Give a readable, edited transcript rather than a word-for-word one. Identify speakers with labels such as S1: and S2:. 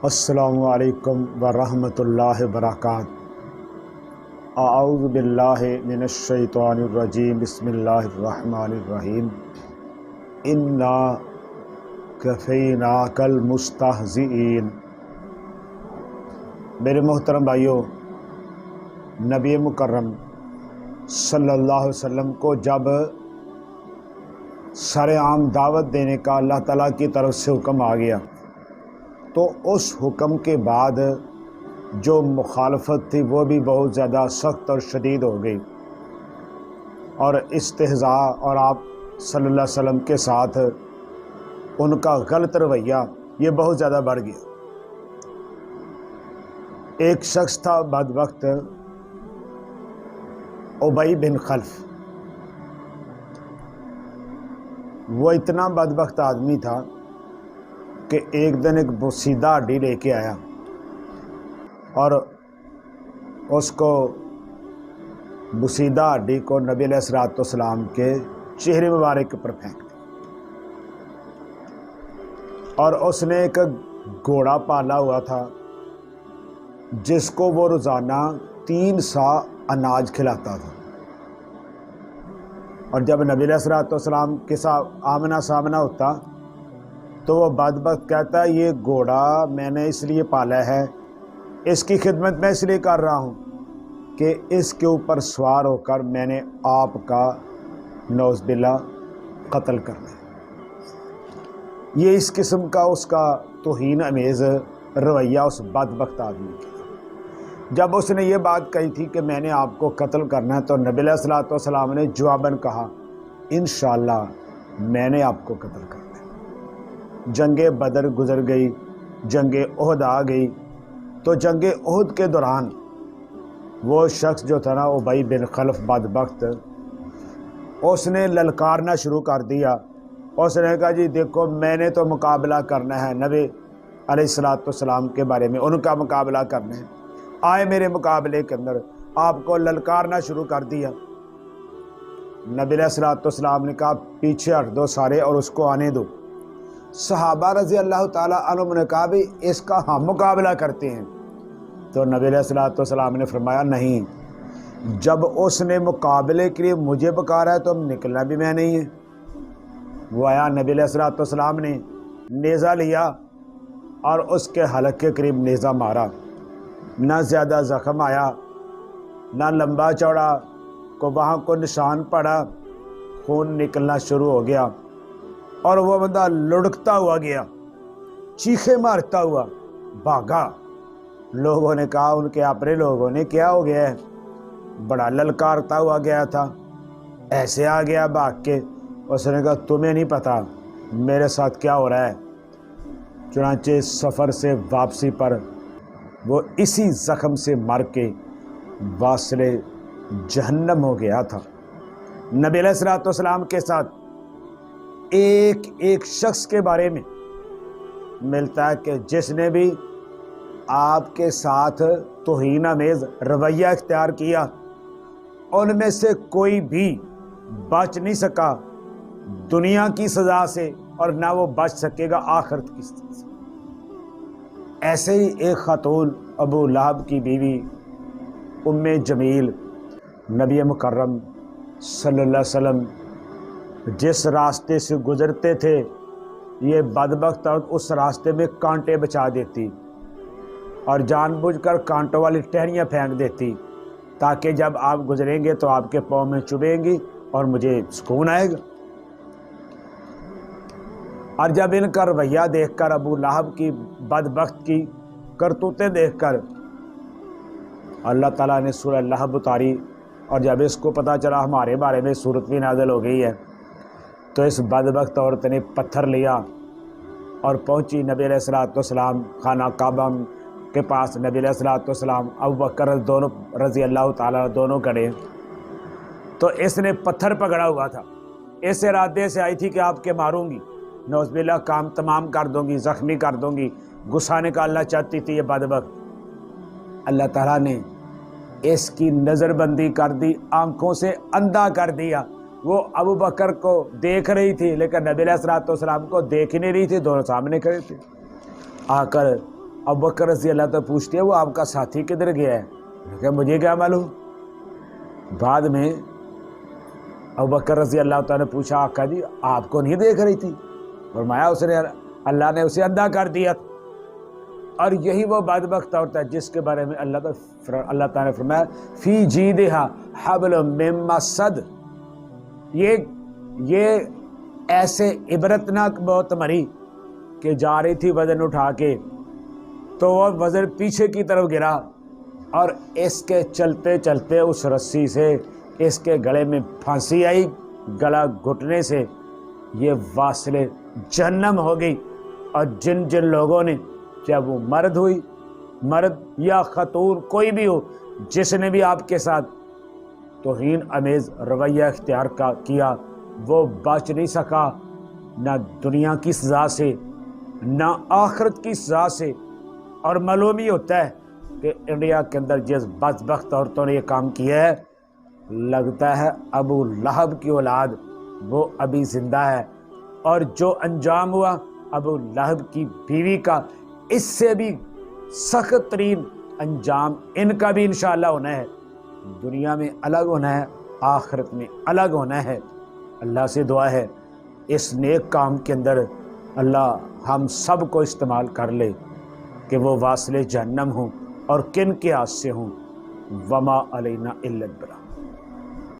S1: السلام علیکم ورحمۃ اللہ وبرکاتہ۔ اعوذ باللہ من الشیطان الرجیم، بسم اللہ الرحمن الرحیم۔ انا کفیناک المستہزئین۔ میرے محترم بھائیوں، نبی مکرم صلی اللہ علیہ وسلم کو جب سر عام دعوت دینے کا اللہ تعالیٰ کی طرف سے حکم آ گیا تو اس حکم کے بعد جو مخالفت تھی وہ بھی بہت زیادہ سخت اور شدید ہو گئی، اور استہزاء اور آپ صلی اللہ علیہ وسلم کے ساتھ ان کا غلط رویہ یہ بہت زیادہ بڑھ گیا۔ ایک شخص تھا بدبخت، ابی بن خلف۔ وہ اتنا بدبخت آدمی تھا کہ ایک دن ایک بوسیدہ ہڈی لے کے آیا اور اس کو بوسیدہ ہڈی کو نبی علیہ الصلوۃ والسلام کے چہرے مبارک پر پھینک دیا، اور اس نے ایک گھوڑا پالا ہوا تھا جس کو وہ روزانہ 3 سا اناج کھلاتا تھا، اور جب نبی علیہ الصلوۃ والسلام کے ساتھ آمنا سامنا ہوتا تو وہ بدبخت کہتا ہے یہ گھوڑا میں نے اس لیے پالا ہے، اس کی خدمت میں اس لیے کر رہا ہوں کہ اس کے اوپر سوار ہو کر میں نے آپ کا نعوذ باللہ قتل کرنا ہے۔ یہ اس قسم کا اس کا توہین امیز رویہ اس بدبخت آدمی کا۔ جب اس نے یہ بات کہی تھی کہ میں نے آپ کو قتل کرنا ہے تو نبی علیہ الصلوۃ والسلام نے جواباً کہا انشاءاللہ میں نے آپ کو قتل کرنا ہے۔ جنگ بدر گزر گئی، جنگ احد آ گئی، تو جنگ احد کے دوران وہ شخص جو تھا نا ابی بن خلف بدبخت، اس نے للکارنا شروع کر دیا۔ اس نے کہا جی دیکھو میں نے تو مقابلہ کرنا ہے نبی علیہ الصلوۃ والسلام کے بارے میں، ان کا مقابلہ کرنا ہے، آئے میرے مقابلے کے اندر۔ آپ کو للکارنا شروع کر دیا۔ نبی علیہ الصلوۃ والسلام نے کہا پیچھے ہٹ دو سارے اور اس کو آنے دو۔ صحابہ رضی اللہ تعالیٰ عنہم نے کہا بھی اس کا ہم مقابلہ کرتے ہیں، تو نبی علیہ الصلوۃ والسلام نے فرمایا نہیں، جب اس نے مقابلے کے لیے مجھے پکارا ہے تو اب نکلنا بھی میں نہیں ہے۔ وہ آیا، نبی علیہ الصلوۃ والسلام نے نیزہ لیا اور اس کے حلق کے قریب نیزہ مارا، نہ زیادہ زخم آیا نہ لمبا چوڑا، کو وہاں کو نشان پڑا، خون نکلنا شروع ہو گیا، اور وہ بندہ لڑکتا ہوا گیا، چیخے مارتا ہوا بھاگا۔ لوگوں نے کہا، ان کے اپنے لوگوں نے، کیا ہو گیا ہے؟ بڑا للکارتا ہوا گیا تھا، ایسے آ گیا بھاگ کے۔ اس نے کہا تمہیں نہیں پتا میرے ساتھ کیا ہو رہا ہے۔ چنانچہ سفر سے واپسی پر وہ اسی زخم سے مر کے واصل جہنم ہو گیا تھا۔ نبی علیہ الصلوۃ والسلام کے ساتھ ایک شخص کے بارے میں ملتا ہے کہ جس نے بھی آپ کے ساتھ توہین آمیز رویہ اختیار کیا، ان میں سے کوئی بھی بچ نہیں سکا دنیا کی سزا سے، اور نہ وہ بچ سکے گا آخرت کی سزا سے۔ ایسے ہی ایک خاتون ابو لہب کی بیوی ام جمیل، نبی مکرم صلی اللہ علیہ وسلم جس راستے سے گزرتے تھے یہ بدبخت عورت اس راستے میں کانٹے بچا دیتی اور جان بوجھ کر کانٹوں والی ٹہنیاں پھینک دیتی تاکہ جب آپ گزریں گے تو آپ کے پاؤں میں چبھیں گی اور مجھے سکون آئے گا۔ اور جب ان کا رویہ دیکھ کر، ابو لہب کی بدبخت کی کرتوتیں دیکھ کر، اللہ تعالیٰ نے سورہ لہب اتاری، اور جب اس کو پتہ چلا ہمارے بارے میں سورت بھی نازل ہو گئی ہے تو اس بدبخت عورت نے پتھر لیا اور پہنچی نبی علیہ الصلوۃ والسلام خانہ کعبہ کے پاس۔ نبی علیہ الصلوۃ والسلام ابو بکر دونوں رضی اللہ تعالیٰ دونوں کھڑے، تو اس نے پتھر پکڑا ہوا تھا، اس ارادے سے آئی تھی کہ آپ کے ماروں گی، نعوذ باللہ کام تمام کر دوں گی، زخمی کر دوں گی، غصہ نکالنا چاہتی تھی یہ بدبخت۔ اللہ تعالیٰ نے اس کی نظر بندی کر دی، آنکھوں سے اندھا کر دیا۔ وہ ابو بکر کو دیکھ رہی تھی لیکن نبی علیہ الصلوۃ والسلام کو دیکھ نہیں رہی تھی، دونوں سامنے کھڑے تھے۔ آ کر ابو بکر رضی اللہ تعالیٰ پوچھتے ہیں وہ آپ کا ساتھی کدھر گیا ہے؟ کہ مجھے کیا معلوم۔ بعد میں ابو بکر رضی اللہ تعالیٰ نے پوچھا آقا جی آپ کو نہیں دیکھ رہی تھی؟ فرمایا اس نے اللہ نے اسے اندھا کر دیا۔ اور یہی وہ بدبخت عورت ہے جس کے بارے میں اللہ تعالیٰ نے فرمایا فی جیدہا حبل من مسد، یہ ایسے عبرتناک موت مری کہ جا رہی تھی وزن اٹھا کے تو وہ وزن پیچھے کی طرف گرا اور اس کے چلتے چلتے اس رسی سے اس کے گلے میں پھانسی آئی، گلا گھٹنے سے یہ واصل جہنم ہو گئی۔ اور جن جن لوگوں نے، چاہے وہ مرد یا خاتون کوئی بھی ہو، جس نے بھی آپ کے ساتھ توہین امیز رویہ اختیار کیا، وہ بچ نہیں سکا نہ دنیا کی سزا سے نہ آخرت کی سزا سے۔ اور معلوم ہی ہوتا ہے کہ انڈیا کے اندر جس بدبخت عورتوں نے یہ کام کیا ہے، لگتا ہے ابو لہب کی اولاد وہ ابھی زندہ ہے، اور جو انجام ہوا ابو لہب کی بیوی کا، اس سے بھی سخت ترین انجام ان کا بھی انشاءاللہ ہونا ہے۔ دنیا میں الگ ہونا ہے، آخرت میں الگ ہونا ہے۔ اللہ سے دعا ہے اس نیک کام کے اندر اللہ ہم سب کو استعمال کر لے کہ وہ واصل جہنم ہوں اور کن کے ہاتھ سے ہوں۔ وما علینا الا البلاغ۔